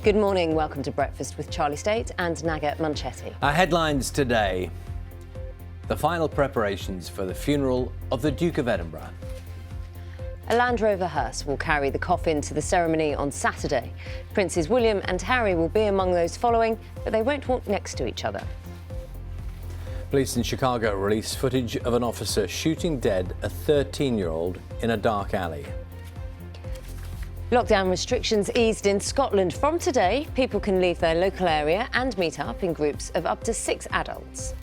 Good morning, welcome to Breakfast with Charlie State and Naga Manchetti. Our headlines today: the final preparations for the funeral of the Duke of Edinburgh. A Land Rover hearse will carry the coffin to the ceremony on Saturday. Princes William and Harry will be among those following, but they won't walk next to each other. Police in Chicago released footage of an officer shooting dead a 13-year-old in a dark alley. Lockdown restrictions eased in Scotland. From today, people can leave their local area and meet up in groups of up to 6 adults.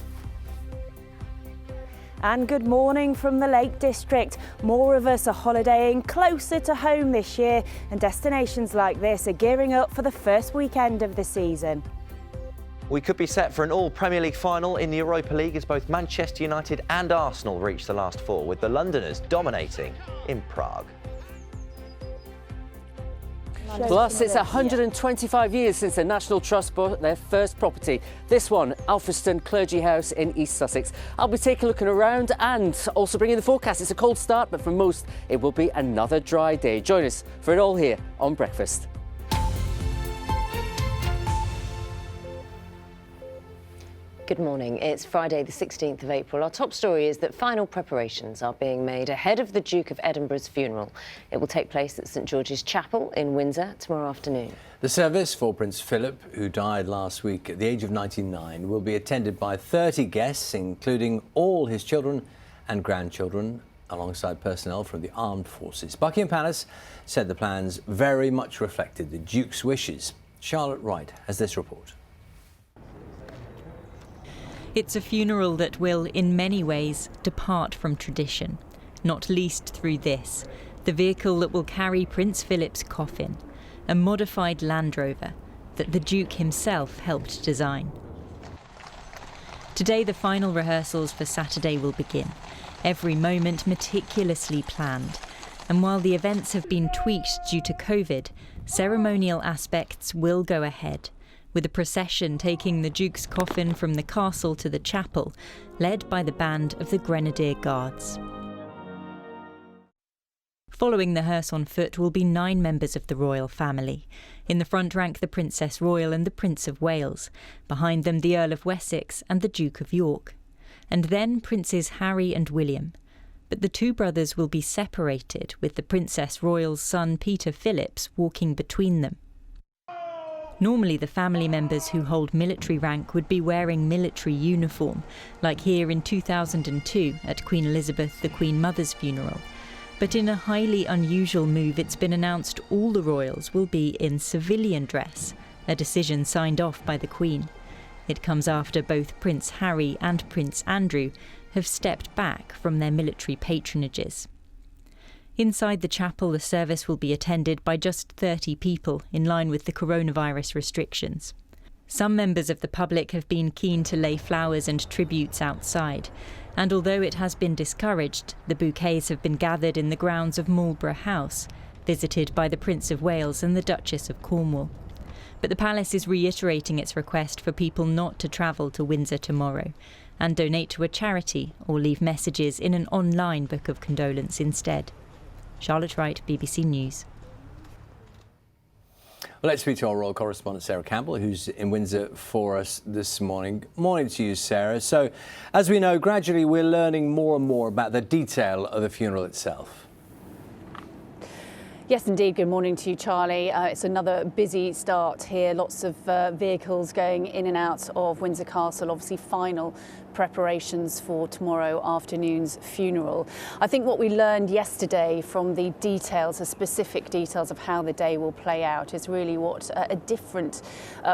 And good morning from the Lake District. More of us are holidaying closer to home this year, and destinations like this are gearing up for the first weekend of the season. We could be set for an all-Premier League final in the Europa League as both Manchester United and Arsenal reach the last 4, with the Londoners dominating in Prague. Plus, it's 125 years since the National Trust bought their first property. This one, Alfriston Clergy House in East Sussex. I'll be taking a look around and also bringing the forecast. It's a cold start, but for most, it will be another dry day. Join us for it all here on Breakfast. Good morning. It's Friday the 16th of April. Our top story is that final preparations are being made ahead of the Duke of Edinburgh's funeral. It will take place at St George's Chapel in Windsor tomorrow afternoon. The service for Prince Philip, who died last week at the age of 99, will be attended by 30 guests, including all his children and grandchildren, alongside personnel from the armed forces. Buckingham Palace said the plans very much reflected the Duke's wishes. Charlotte Wright has this report. It's a funeral that will, in many ways, depart from tradition, not least through this, the vehicle that will carry Prince Philip's coffin, a modified Land Rover that the Duke himself helped design. Today, the final rehearsals for Saturday will begin, every moment meticulously planned. And while the events have been tweaked due to COVID, ceremonial aspects will go ahead, with a procession taking the Duke's coffin from the castle to the chapel, led by the band of the Grenadier Guards. Following the hearse on foot will be 9 members of the royal family. In the front rank, the Princess Royal and the Prince of Wales. Behind them, the Earl of Wessex and the Duke of York. And then Princes Harry and William. But the 2 brothers will be separated, with the Princess Royal's son Peter Phillips walking between them. Normally, the family members who hold military rank would be wearing military uniform, like here in 2002 at Queen Elizabeth the Queen Mother's funeral. But in a highly unusual move, it's been announced all the royals will be in civilian dress, a decision signed off by the Queen. It comes after both Prince Harry and Prince Andrew have stepped back from their military patronages. Inside the chapel, the service will be attended by just 30 people, in line with the coronavirus restrictions. Some members of the public have been keen to lay flowers and tributes outside, and although it has been discouraged, the bouquets have been gathered in the grounds of Marlborough House, visited by the Prince of Wales and the Duchess of Cornwall. But the palace is reiterating its request for people not to travel to Windsor tomorrow, and donate to a charity or leave messages in an online book of condolence instead. Charlotte Wright, BBC News. Well, let's speak to our royal correspondent, Sarah Campbell, who's in Windsor for us this morning. Morning to you, Sarah. So, as we know, gradually we're learning more and more about the detail of the funeral itself. Yes, indeed. Good morning to you, Charlie. It's another busy start here. Lots of vehicles going in and out of Windsor Castle. Obviously, final preparations for tomorrow afternoon's funeral. I think what we learned yesterday from the details, the specific details of how the day will play out, is really what a different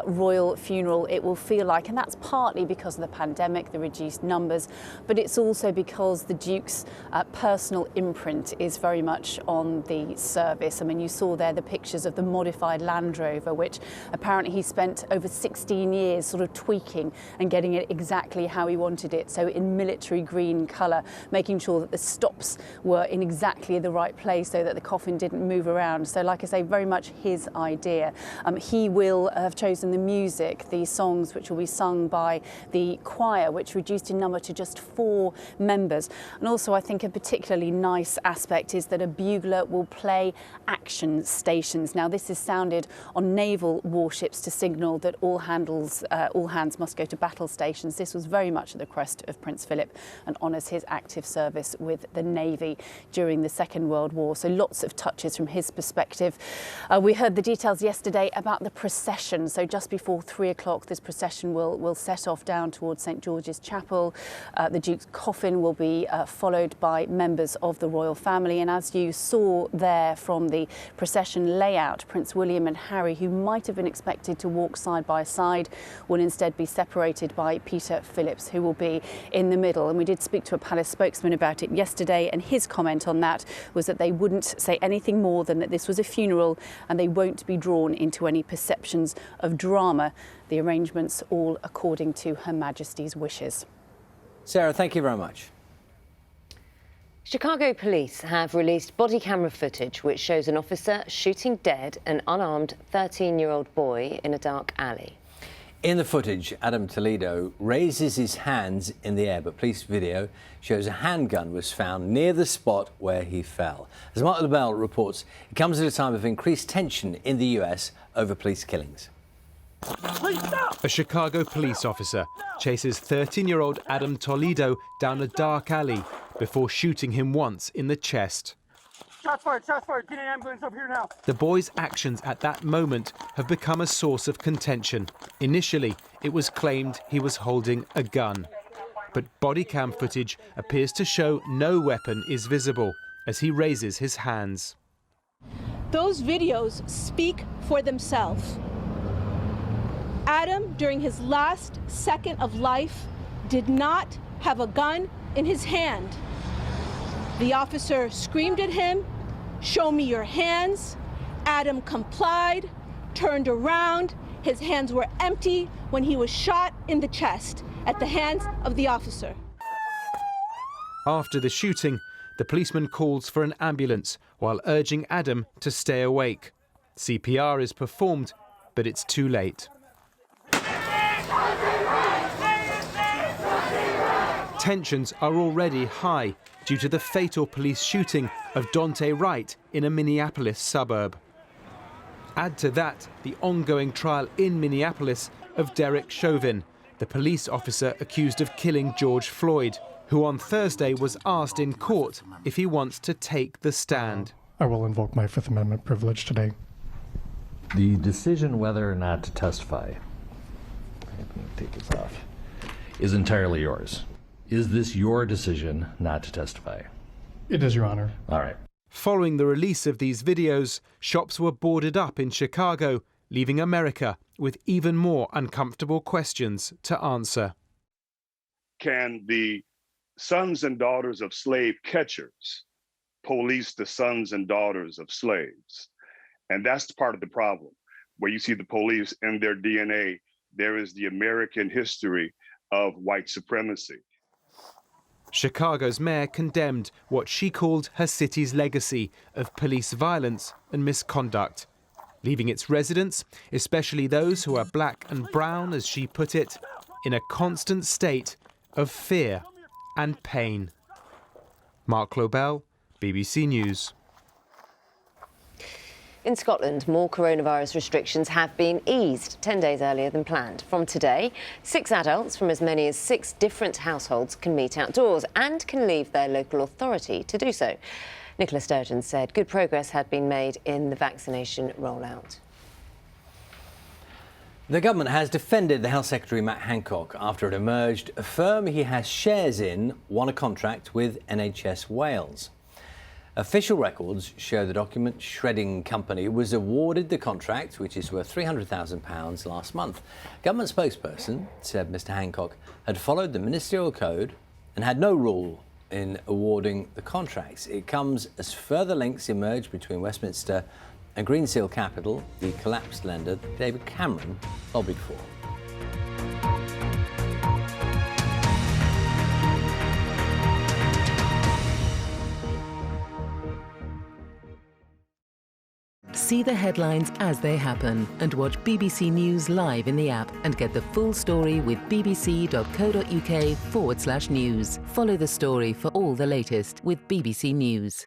royal funeral it will feel like. And that's partly because of the pandemic, the reduced numbers, but it's also because the Duke's personal imprint is very much on the service. I mean, you saw there the pictures of the modified Land Rover, which apparently he spent over 16 years sort of tweaking and getting it exactly how he wanted wanted it, so in military green colour, making sure that the stops were in exactly the right place so that the coffin didn't move around. So like I say, very much his idea. He will have chosen the music, the songs which will be sung by the choir, which reduced in number to just 4 members. And also I think a particularly nice aspect is that a bugler will play action stations. Now this is sounded on naval warships to signal that all hands must go to battle stations. This was very much at the request of Prince Philip and honours his active service with the Navy during the Second World War. So lots of touches from his perspective. We heard the details yesterday about the procession. So just before 3 o'clock, this procession will set off down towards St George's Chapel. The Duke's coffin will be followed by members of the royal family. And as you saw there from the procession layout, Prince William and Harry, who might have been expected to walk side by side, will instead be separated by Peter Phillips, who will be in the middle. And we did speak to a palace spokesman about it yesterday, and his comment on that was that they wouldn't say anything more than that this was a funeral and they won't be drawn into any perceptions of drama. The arrangements all according to Her Majesty's wishes. Sarah, thank you very much. Chicago police have released body camera footage which shows an officer shooting dead an unarmed 13-year-old boy in a dark alley. In the footage, Adam Toledo raises his hands in the air, but police video shows a handgun was found near the spot where he fell. As Mark LaBelle reports, it comes at a time of increased tension in the US over police killings. A Chicago police officer chases 13-year-old Adam Toledo down a dark alley before shooting him once in the chest. Shots fired, get an ambulance up here now. The boy's actions at that moment have become a source of contention. Initially, it was claimed he was holding a gun. But body cam footage appears to show no weapon is visible as he raises his hands. Those videos speak for themselves. Adam, during his last second of life, did not have a gun in his hand. The officer screamed at him, "Show me your hands." Adam complied, turned around. His hands were empty when he was shot in the chest at the hands of the officer. After the shooting, the policeman calls for an ambulance while urging Adam to stay awake. CPR is performed, but it's too late. Tensions are already high due to the fatal police shooting of Dante Wright in a Minneapolis suburb. Add to that the ongoing trial in Minneapolis of Derek Chauvin, the police officer accused of killing George Floyd, who on Thursday was asked in court if he wants to take the stand. I will invoke my Fifth Amendment privilege today. The decision whether or not to testify, take this off, is entirely yours. Is this your decision not to testify? It is, Your Honor. All right. Following the release of these videos, shops were boarded up in Chicago, leaving America with even more uncomfortable questions to answer. Can the sons and daughters of slave catchers police the sons and daughters of slaves? And that's part of the problem, where you see the police in their DNA. There is the American history of white supremacy. Chicago's mayor condemned what she called her city's legacy of police violence and misconduct, leaving its residents, especially those who are black and brown, as she put it, in a constant state of fear and pain. Mark LaBelle, BBC News. In Scotland, more coronavirus restrictions have been eased 10 days earlier than planned. From today, 6 adults from as many as 6 different households can meet outdoors and can leave their local authority to do so. Nicola Sturgeon said good progress had been made in the vaccination rollout. The government has defended the Health Secretary Matt Hancock after it emerged a firm he has shares in won a contract with NHS Wales. Official records show the document shredding company was awarded the contract, which is worth £300,000 last month. Government spokesperson said Mr Hancock had followed the ministerial code and had no role in awarding the contracts. It comes as further links emerge between Westminster and Greensill Capital, the collapsed lender David Cameron lobbied for. See the headlines as they happen and watch BBC News live in the app and get the full story with bbc.co.uk/news. Follow the story for all the latest with BBC News.